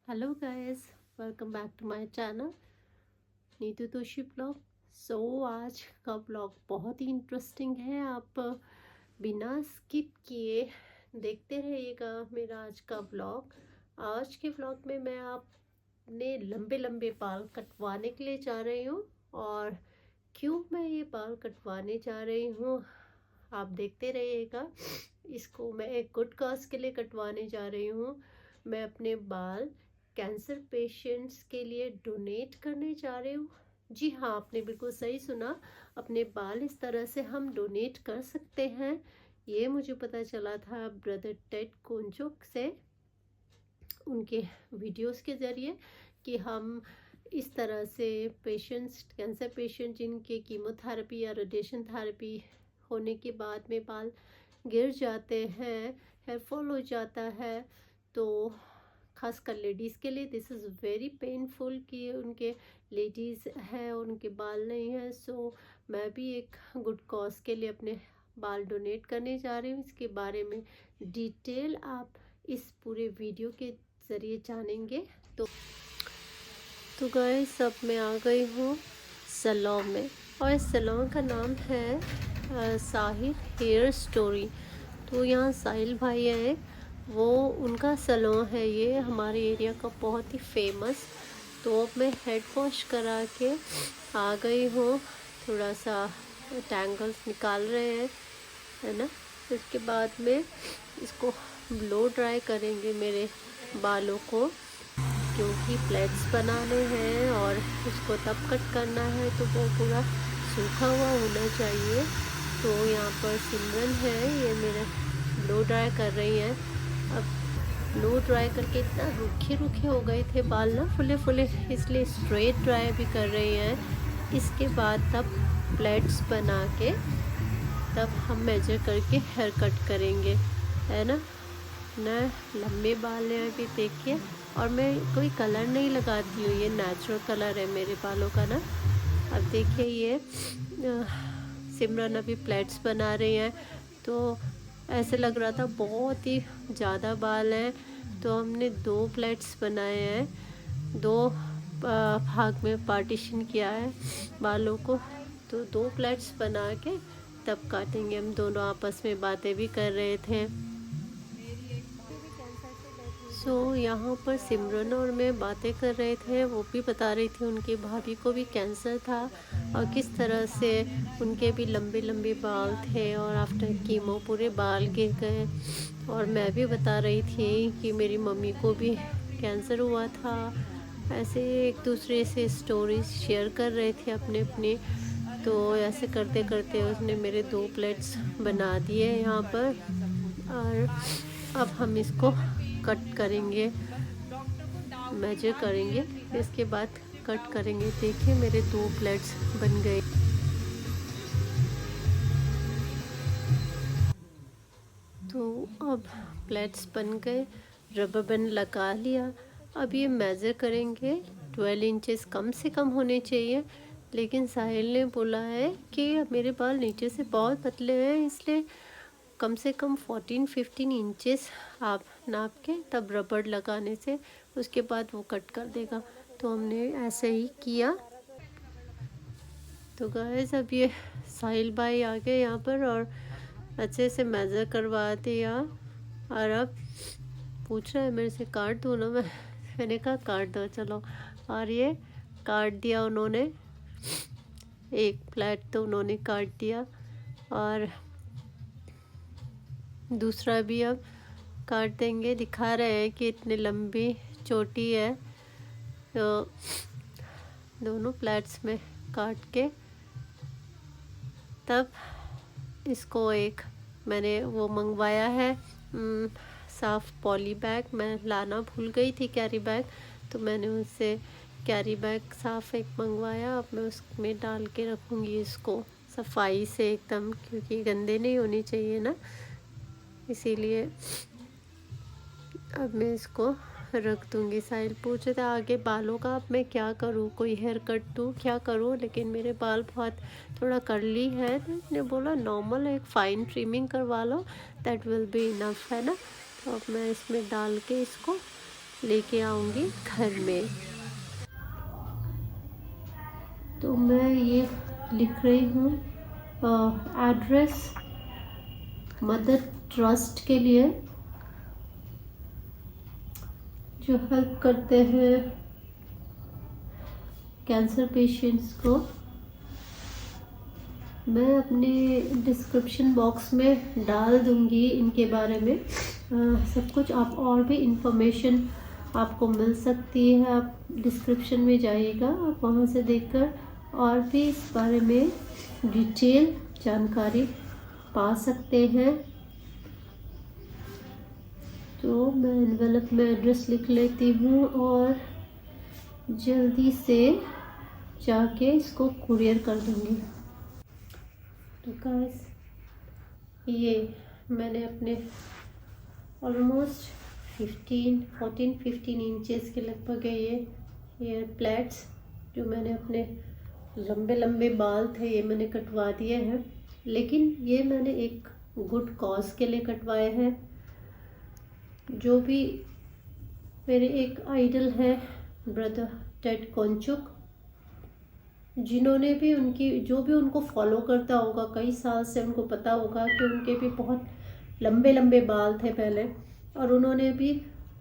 Hello guys, welcome back to my channel Neetu Toshi blog. आज का blog बहुत ही इंटरेस्टिंग है। आप बिना स्किप किए देखते रहिएगा मेरा आज का ब्लॉग। आज के ब्लॉग में मैं अपने लंबे लंबे बाल कटवाने के लिए जा रही हूँ। और क्यों मैं ये बाल कटवाने जा रही हूँ आप देखते रहिएगा। इसको मैं एक गुड कॉज के लिए कटवाने जा रही हूँ। मैं अपने बाल कैंसर पेशेंट्स के लिए डोनेट करने जा रही हूँ। जी हाँ, आपने बिल्कुल सही सुना। अपने बाल इस तरह से हम डोनेट कर सकते हैं। ये मुझे पता चला था ब्रदर टेड कोंचोक से, उनके वीडियोस के ज़रिए, कि हम इस तरह से पेशेंट्स, कैंसर पेशेंट जिनके कीमोथेरेपी या रेडिएशन थेरेपी होने के बाद में बाल गिर जाते हैं, हेयर फॉल हो जाता है, तो खासकर लेडीज़ के लिए दिस इज़ वेरी पेनफुल कि उनके लेडीज़ हैं और उनके बाल नहीं हैं। सो मैं भी एक गुड कॉज के लिए अपने बाल डोनेट करने जा रही हूँ। इसके बारे में डिटेल आप इस पूरे वीडियो के ज़रिए जानेंगे। तो गाइस, अब मैं आ गई हूँ सैलून में, और इस सैलून का नाम है साहिल हेयर स्टोरी। तो यहाँ साहिल भाई है, वो उनका सैलून है ये, हमारे एरिया का बहुत ही फेमस। तो अब मैं हेड वॉश करा के आ गई हूँ। थोड़ा सा टैंगल्स निकाल रहे हैं, है ना। इसके बाद में इसको ब्लो ड्राई करेंगे मेरे बालों को, क्योंकि प्लेट्स बनाने हैं और उसको तब कट करना है तो वो पूरा सूखा हुआ होना चाहिए। तो यहाँ पर सिमरन है, ये मेरे ब्लो ड्राई कर रही हैं। अब ब्लो ड्राई करके इतना रूखे रूखे हो गए थे बाल ना, फुले फुले, इसलिए स्ट्रेट ड्राई भी कर रही हैं। इसके बाद तब प्लेट्स बना के तब हम मेजर करके हेयर कट करेंगे, है ना। ना लंबे बाल हैं अभी देखिए, और मैं कोई कलर नहीं लगाती हूँ, ये नेचुरल कलर है मेरे बालों का ना। अब देखिए ये सिमरन अभी प्लेट्स बना रही हैं, तो ऐसे लग रहा था बहुत ही ज़्यादा बाल हैं, तो हमने 2 प्लेट्स बनाए हैं, 2 भाग में पार्टीशन किया है बालों को। तो 2 प्लेट्स बना के तब काटेंगे। हम दोनों आपस में बातें भी कर रहे थे। यहाँ पर सिमरन और मैं बातें कर रहे थे, वो भी बता रही थी उनकी भाभी को भी कैंसर था और किस तरह से उनके भी लंबे लंबे बाल थे और आफ्टर कीमो पूरे बाल गिर गए। और मैं भी बता रही थी कि मेरी मम्मी को भी कैंसर हुआ था। ऐसे एक दूसरे से स्टोरीज शेयर कर रहे थे अपने अपने। तो ऐसे करते करते उसने मेरे 2 प्लेट्स बना दिए यहाँ पर, और अब हम इसको कट करेंगे, मेजर करेंगे, इसके बाद कट करेंगे। देखिए मेरे 2 प्लेट्स बन गए। तो अब प्लेट्स बन गए, रबर बैंड लगा लिया। अब ये मेज़र करेंगे, 12 इंचेस कम से कम होने चाहिए। लेकिन साहिल ने बोला है कि मेरे बाल नीचे से बहुत पतले हैं, इसलिए कम से कम 14-15 इंचेस आप नाप के तब रबड़ लगाने से उसके बाद वो कट कर देगा। तो हमने ऐसे ही किया। तो गाइस, अब ये साहिल भाई आ गए यहाँ पर और अच्छे से मेज़र करवा दिया, और अब पूछ रहा है मेरे से काट दूँ ना। मैंने कहा काट दो चलो, और ये काट दिया उन्होंने। एक प्लेट तो उन्होंने काट दिया, और दूसरा भी अब काट देंगे। दिखा रहे हैं कि इतनी लंबी चोटी है, तो दोनों प्लेट्स में काट के तब इसको एक मैंने वो मंगवाया है साफ़ पॉली बैग। मैं लाना भूल गई थी कैरी बैग, तो मैंने उससे कैरी बैग साफ़ एक मंगवाया। अब मैं उसमें डाल के रखूँगी इसको सफाई से एकदम, क्योंकि गंदे नहीं होने चाहिए ना, इसीलिए अब मैं इसको रख दूँगी। साहिल पूछ रहे थे आगे बालों का अब मैं क्या करूँ, कोई हेयर कट दूँ, क्या करूँ। लेकिन मेरे बाल बहुत थोड़ा कर्ली है, तो उसने बोला नॉर्मल एक फ़ाइन ट्रिमिंग करवा लो, दैट विल बी इनफ, है ना। तो अब मैं इसमें डाल के इसको लेके आऊँगी घर में। तो मैं ये लिख रही हूँ एड्रेस मदर ट्रस्ट के लिए, जो हेल्प करते हैं कैंसर पेशेंट्स को। मैं अपने डिस्क्रिप्शन बॉक्स में डाल दूँगी इनके बारे में सब कुछ। आप और भी इंफॉर्मेशन आपको मिल सकती है, आप डिस्क्रिप्शन में जाइएगा, आप वहाँ से देखकर और भी इस बारे में डिटेल जानकारी पा सकते हैं। तो मैं एनवेलप में एड्रेस लिख लेती हूँ और जल्दी से जाके इसको कुरियर कर दूँगी। तो गाइस, ये मैंने अपने ऑलमोस्ट 14-15 इंचेस के लगभग है ये हेयर प्लेट्स, जो मैंने अपने लंबे लंबे बाल थे ये मैंने कटवा दिए हैं। लेकिन ये मैंने एक गुड कॉज के लिए कटवाए हैं। जो भी मेरे एक आइडल है ब्रदर टेड कोंचुक, जिन्होंने भी उनकी जो भी उनको फॉलो करता होगा कई साल से, उनको पता होगा कि उनके भी बहुत लंबे लंबे बाल थे पहले, और उन्होंने भी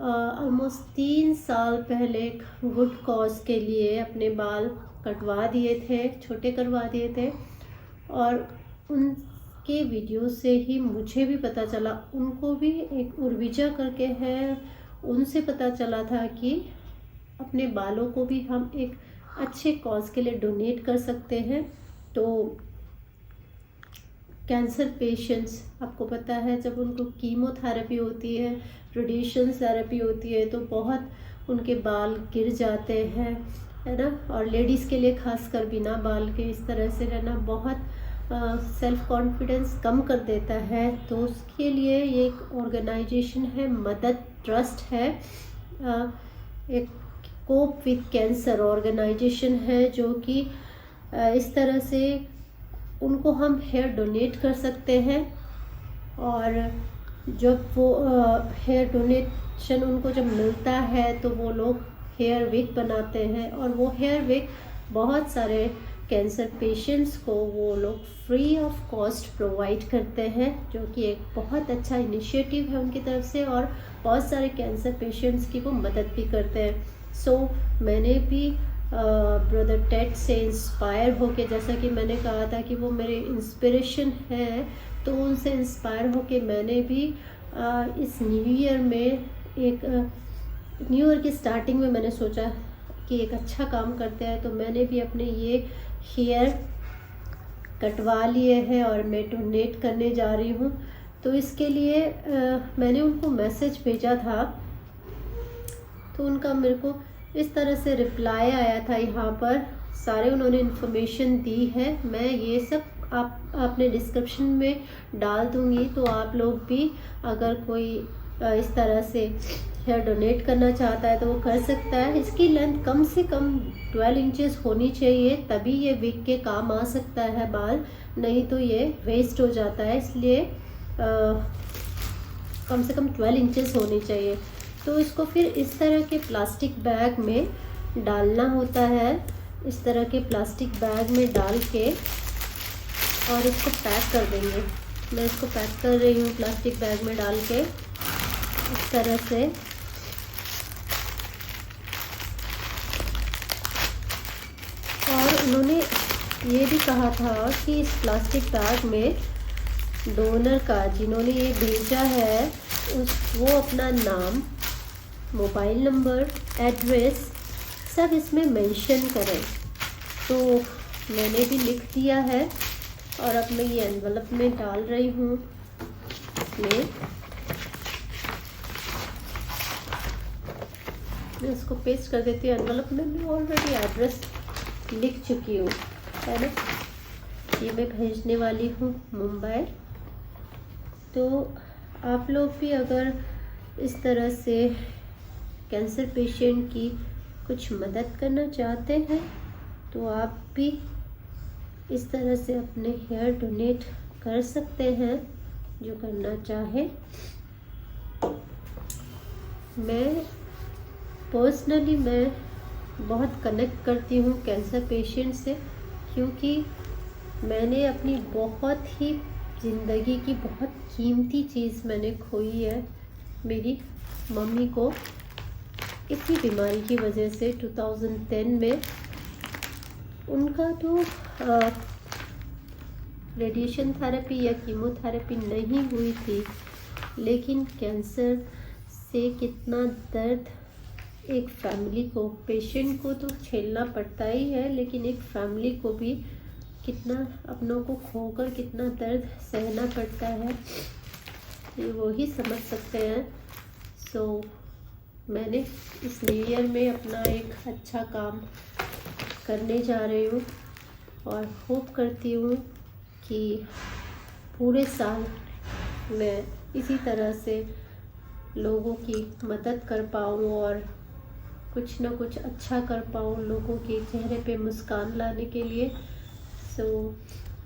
ऑलमोस्ट 3 साल पहले एक गुड कॉज के लिए अपने बाल कटवा दिए थे, छोटे करवा दिए थे। और उनके वीडियो से ही मुझे भी पता चला, उनको भी एक उर्विजा करके है, उनसे पता चला था कि अपने बालों को भी हम एक अच्छे कॉज के लिए डोनेट कर सकते हैं। तो कैंसर पेशेंट्स, आपको पता है जब उनको कीमोथेरेपी होती है, रेडिएशन थेरेपी होती है, तो बहुत उनके बाल गिर जाते हैं, है ना। और लेडीज़ के लिए खासकर बिना बाल के इस तरह से रहना बहुत सेल्फ कॉन्फिडेंस कम कर देता है। तो उसके लिए ये एक ऑर्गेनाइजेशन है, मदर ट्रस्ट है, एक कोप विद कैंसर ऑर्गेनाइजेशन है, जो कि इस तरह से उनको हम हेयर डोनेट कर सकते हैं। और जब वो हेयर डोनेशन उनको जब मिलता है तो वो लोग हेयर विग बनाते हैं, और वो हेयर विग बहुत सारे कैंसर पेशेंट्स को वो लोग फ्री ऑफ कॉस्ट प्रोवाइड करते हैं, जो कि एक बहुत अच्छा इनिशिएटिव है उनकी तरफ से, और बहुत सारे कैंसर पेशेंट्स की वो मदद भी करते हैं। सो मैंने भी ब्रदर टेड से इंस्पायर होके, जैसा कि मैंने कहा था कि वो मेरे इंस्पिरेशन है, तो उनसे इंस्पायर होके मैंने भी इस न्यू ईयर में एक न्यू ईयर की स्टार्टिंग में मैंने सोचा कि एक अच्छा काम करते हैं, तो मैंने भी अपने ये हेयर कटवा लिए हैं और मैं डोनेट करने जा रही हूँ। तो इसके लिए मैंने उनको मैसेज भेजा था, तो उनका मेरे को इस तरह से रिप्लाई आया था, यहाँ पर सारे उन्होंने इन्फॉर्मेशन दी है। मैं ये सब आप अपने डिस्क्रिप्शन में डाल दूँगी, तो आप लोग भी अगर कोई इस तरह से हेयर डोनेट करना चाहता है तो वो कर सकता है। इसकी लेंथ कम से कम 12 इंचेस होनी चाहिए, तभी ये विग के काम आ सकता है बाल, नहीं तो ये वेस्ट हो जाता है। इसलिए कम से कम 12 इंचेस होनी चाहिए। तो इसको फिर इस तरह के प्लास्टिक बैग में डालना होता है, इस तरह के प्लास्टिक बैग में डाल के और इसको पैक कर देंगे। मैं इसको पैक कर रही हूँ प्लास्टिक बैग में डाल के इस तरह से। और उन्होंने ये भी कहा था कि इस प्लास्टिक बैग में डोनर का, जिन्होंने ये भेजा है, वो अपना नाम, मोबाइल नंबर, एड्रेस सब इसमें मेंशन करें। तो मैंने भी लिख दिया है और अब मैं ये एनवलप में डाल रही हूँ। मैं इसको पेस्ट कर देती हूँ एनवलप में। मैं ऑलरेडी एड्रेस लिख चुकी हूँ, है ना। ये मैं भेजने वाली हूँ मुंबई। तो आप लोग भी अगर इस तरह से कैंसर पेशेंट की कुछ मदद करना चाहते हैं तो आप भी इस तरह से अपने हेयर डोनेट कर सकते हैं, जो करना चाहे। मैं पर्सनली मैं बहुत कनेक्ट करती हूँ कैंसर पेशेंट से, क्योंकि मैंने अपनी बहुत ही ज़िंदगी की बहुत कीमती चीज़ मैंने खोई है, मेरी मम्मी को इसी बीमारी की वजह से 2010 में। उनका तो रेडिएशन थेरेपी या कीमोथेरेपी नहीं हुई थी, लेकिन कैंसर से कितना दर्द एक फैमिली को, पेशेंट को तो झेलना पड़ता ही है, लेकिन एक फैमिली को भी कितना अपनों को खोकर कितना दर्द सहना पड़ता है, ये वो ही समझ सकते हैं। सो मैंने इस न्यू ईयर में अपना एक अच्छा काम करने जा रही हूँ और होप करती हूँ कि पूरे साल मैं इसी तरह से लोगों की मदद कर पाऊँ और कुछ ना कुछ अच्छा कर पाऊँ लोगों के चेहरे पे मुस्कान लाने के लिए।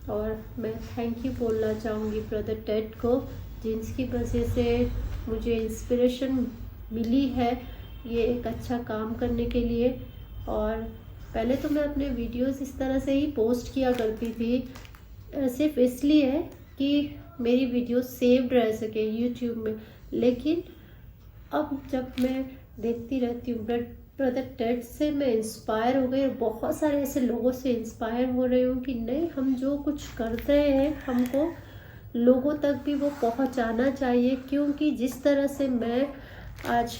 और मैं थैंक यू बोलना चाहूँगी ब्रदर टेड को, जिनकी वजह से मुझे इंस्पिरेशन मिली है ये एक अच्छा काम करने के लिए। और पहले तो मैं अपने वीडियोस इस तरह से ही पोस्ट किया करती थी, सिर्फ इसलिए कि मेरी वीडियो सेव्ड रह सके यूट्यूब में, लेकिन अब जब मैं देखती रहती हूँ ब्रदर टेड से मैं इंस्पायर हो गई और बहुत सारे ऐसे लोगों से इंस्पायर हो रही हूँ कि नहीं, हम जो कुछ करते हैं हमको लोगों तक भी वो पहुँचाना चाहिए। क्योंकि जिस तरह से मैं आज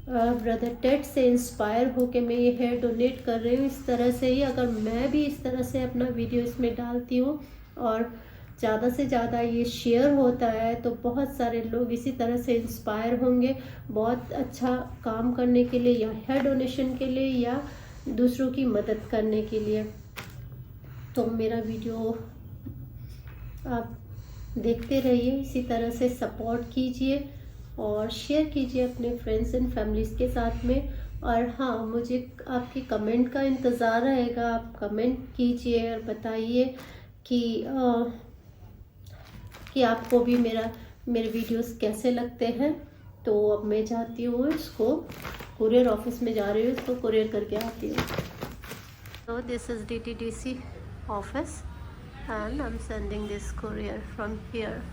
ब्रदर टेड से इंस्पायर होकर मैं ये हेयर डोनेट कर रही हूँ, इस तरह से ही अगर मैं भी इस तरह से अपना वीडियो इसमें डालती हूँ और ज़्यादा से ज़्यादा ये शेयर होता है तो बहुत सारे लोग इसी तरह से इंस्पायर होंगे बहुत अच्छा काम करने के लिए, या हेयर डोनेशन के लिए, या दूसरों की मदद करने के लिए। तो मेरा वीडियो आप देखते रहिए, इसी तरह से सपोर्ट कीजिए और शेयर कीजिए अपने फ्रेंड्स एंड फैमिलीज़ के साथ में। और हाँ, मुझे आपके कमेंट का इंतज़ार रहेगा, आप कमेंट कीजिए और बताइए कि आपको भी मेरे वीडियोस कैसे लगते हैं। तो अब मैं जाती हूँ, इसको कुरियर ऑफिस में जा रही हूँ, इसको कुरियर करके आती हूँ। So this is DTDC office and I'm sending this courier from here.